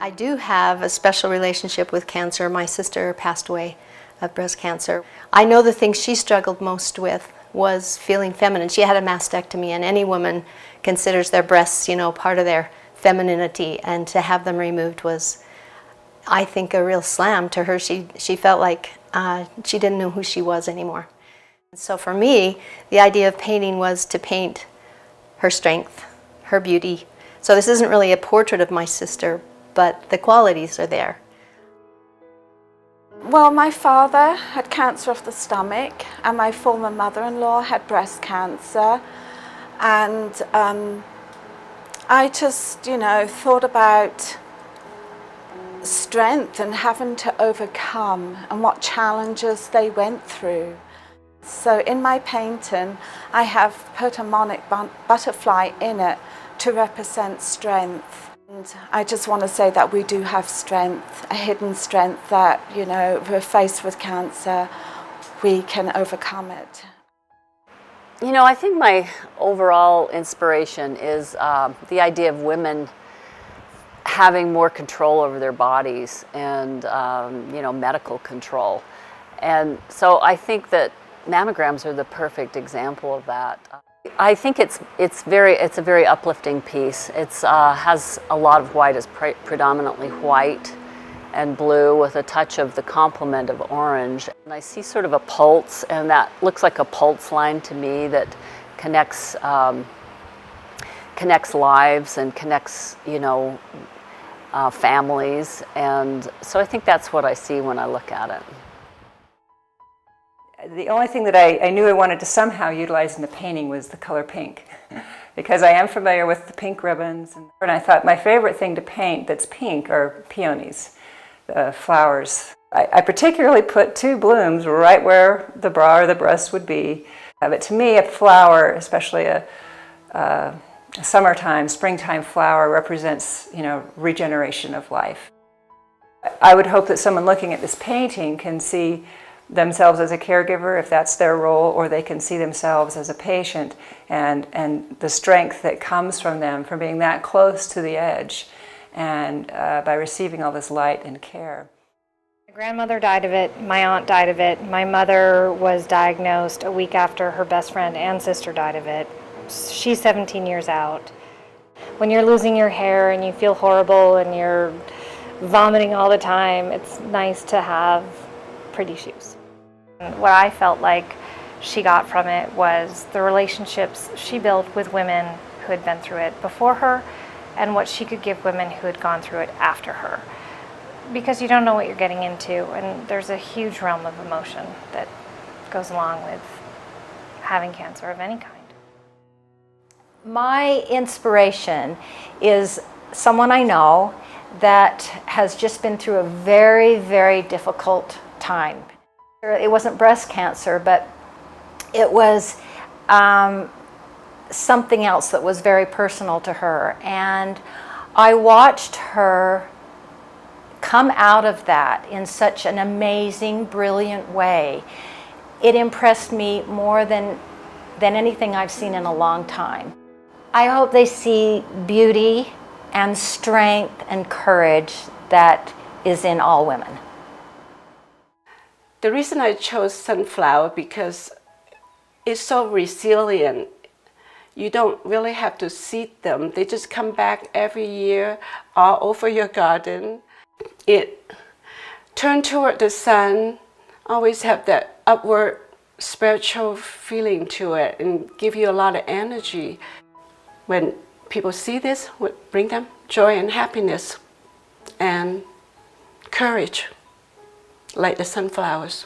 I do have a special relationship with cancer. My sister passed away of breast cancer. I know the thing she struggled most with was feeling feminine. She had a mastectomy, and any woman considers their breasts, you know, part of their femininity, and to have them removed was, I think, a real slam to her. She felt like she didn't know who she was anymore. So for me, the idea of painting was to paint her strength, her beauty. So this isn't really a portrait of my sister, but the qualities are there. Well, my father had cancer of the stomach, and my former mother-in-law had breast cancer. And I just, you know, thought about strength and having to overcome and what challenges they went through. So in my painting, I have put a monarch butterfly in it to represent strength. And I just want to say that we do have strength, a hidden strength that, you know, if we're faced with cancer, we can overcome it. You know, I think my overall inspiration is the idea of women having more control over their bodies and, you know, medical control. And so I think that mammograms are the perfect example of that. I think it's a very uplifting piece. It has a lot of white, it's predominantly white and blue with a touch of the complement of orange. And I see sort of a pulse, and that looks like a pulse line to me that connects lives and connects, you know, families. And so I think that's what I see when I look at it. The only thing that I knew I wanted to somehow utilize in the painting was the color pink, because I am familiar with the pink ribbons. And I thought my favorite thing to paint that's pink are peonies, the flowers. I particularly put two blooms right where the bra or the breast would be. But to me, a flower, especially a summertime, springtime flower, represents, you know, regeneration of life. I would hope that someone looking at this painting can see themselves as a caregiver, if that's their role, or they can see themselves as a patient and the strength that comes from them, from being that close to the edge, and by receiving all this light and care. My grandmother died of it, my aunt died of it, my mother was diagnosed a week after her best friend and sister died of it. She's 17 years out. When you're losing your hair and you feel horrible and you're vomiting all the time, it's nice to have pretty shoes. What I felt like she got from it was the relationships she built with women who had been through it before her, and what she could give women who had gone through it after her. Because you don't know what you're getting into, and there's a huge realm of emotion that goes along with having cancer of any kind. My inspiration is someone I know that has just been through a very, very difficult time. It wasn't breast cancer, but it was something else that was very personal to her. And I watched her come out of that in such an amazing, brilliant way. It impressed me more than anything I've seen in a long time. I hope they see beauty and strength and courage that is in all women. The reason I chose sunflower because it's so resilient. You don't really have to seed them. They just come back every year all over your garden. It turns toward the sun, always have that upward spiritual feeling to it and give you a lot of energy. When people see this, it would bring them joy and happiness and courage, like the sunflowers.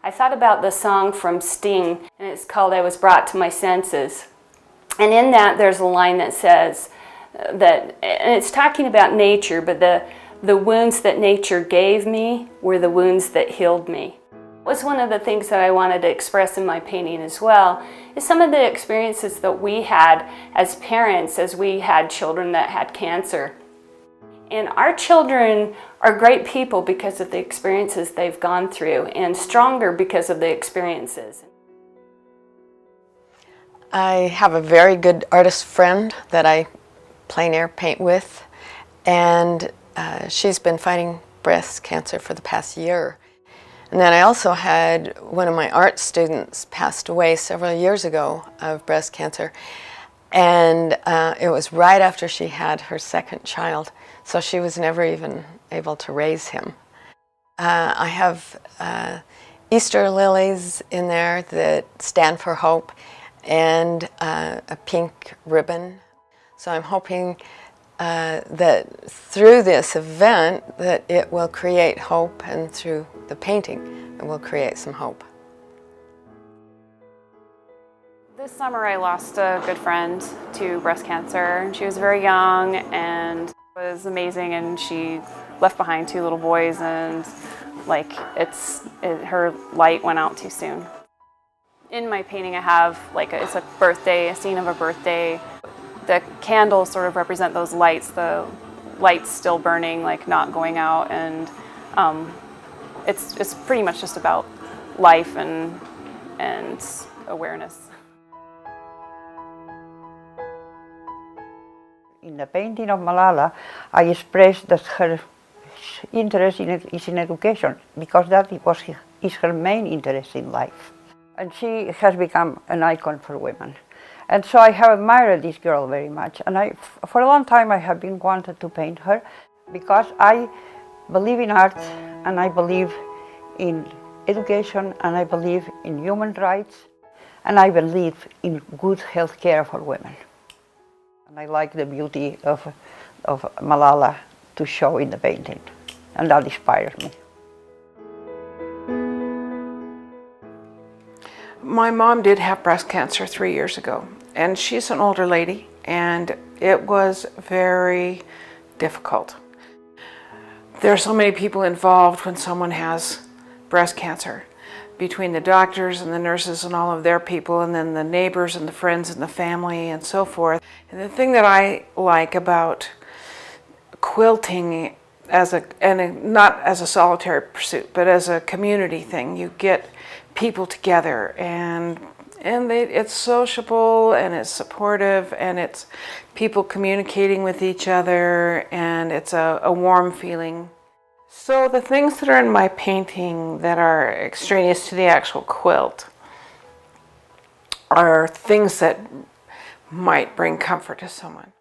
I thought about the song from Sting, and it's called I Was Brought to My Senses. And in that there's a line that says that, and it's talking about nature, but the wounds that nature gave me were the wounds that healed me. It was one of the things that I wanted to express in my painting as well, is some of the experiences that we had as parents, as we had children that had cancer. And our children are great people because of the experiences they've gone through, and stronger because of the experiences. I have a very good artist friend that I plein air paint with, and she's been fighting breast cancer for the past year. And then I also had one of my art students passed away several years ago of breast cancer, and it was right after she had her second child, so she was never even able to raise him. I have Easter lilies in there that stand for hope, and a pink ribbon. So I'm hoping that through this event that it will create hope, and through the painting it will create some hope. This summer I lost a good friend to breast cancer. She was very young and was amazing, and she left behind 2 little boys, and her light went out too soon. In my painting I have it's a birthday, a scene of a birthday. The candles sort of represent those lights, the lights still burning, not going out, and it's pretty much just about life and awareness. In the painting of Malala, I expressed that her interest is in education, because that is her main interest in life. And she has become an icon for women. And so I have admired this girl very much. And for a long time I have been wanted to paint her, because I believe in art, and I believe in education, and I believe in human rights, and I believe in good health care for women. And I like the beauty of Malala to show in the painting, and that inspires me. My mom did have breast cancer 3 years ago, and she's an older lady, and it was very difficult. There are so many people involved when someone has breast cancer, between the doctors and the nurses and all of their people, and then the neighbors and the friends and the family and so forth. And the thing that I like about quilting not as a solitary pursuit, but as a community thing, you get people together, and it's sociable, and it's supportive, and it's people communicating with each other, and it's a warm feeling. So the things that are in my painting that are extraneous to the actual quilt are things that might bring comfort to someone.